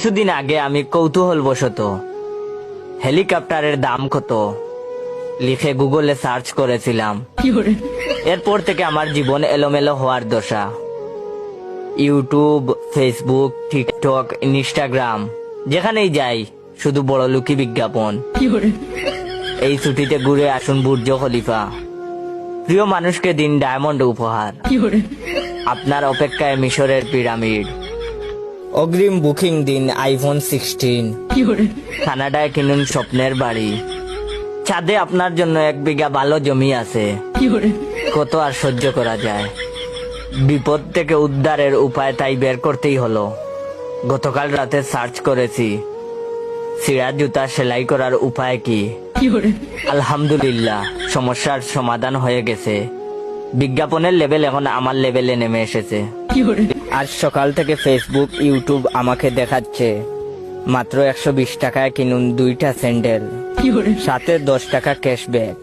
কিছুদিন আগে আমি কৌতূহলবশত হেলিকপ্টারের দাম কত লিখে গুগলে সার্চ করেছিলাম। এরপর থেকে আমার জীবন এলোমেলো হওয়ার দশা। ইউটিউব, ফেসবুক, টিকটক, ইনস্টাগ্রাম, যেখানেই যাই শুধু বড়লোকি বিজ্ঞাপন। এই ছুটিতে ঘুরে আসুন বুর্জ খলিফা, প্রিয় মানুষকে দিন ডায়মন্ড উপহার, আপনার অপেক্ষায় মিশরের পিরামিড, অগ্রিম বুকিং দিন আইফোন 16, কানাডায় কিনুন স্বপ্নের বাড়ি, ছাদে আপনার জন্য 1 বিঘা ভালো জমি আছে। কত আর সহ্য করা যায়। বিপদ থেকে উদ্ধারের উপায় তাই বের করতেই হলো। গতকাল রাতে সার্চ করেছি ছিঁড়া জুতা সেলাই করার উপায় কি। আলহামদুলিল্লাহ, সমস্যার সমাধান হয়ে গেছে। বিজ্ঞাপনের লেভেল এখন আমার লেভেলে নেমে এসেছে। আজ সকাল থেকে ফেসবুক, ইউটিউব আমাকে দেখাচ্ছে মাত্র 120 টাকায় কিনুন 2টা স্যান্ডেল, সাথে 10 টাকা ক্যাশব্যাক।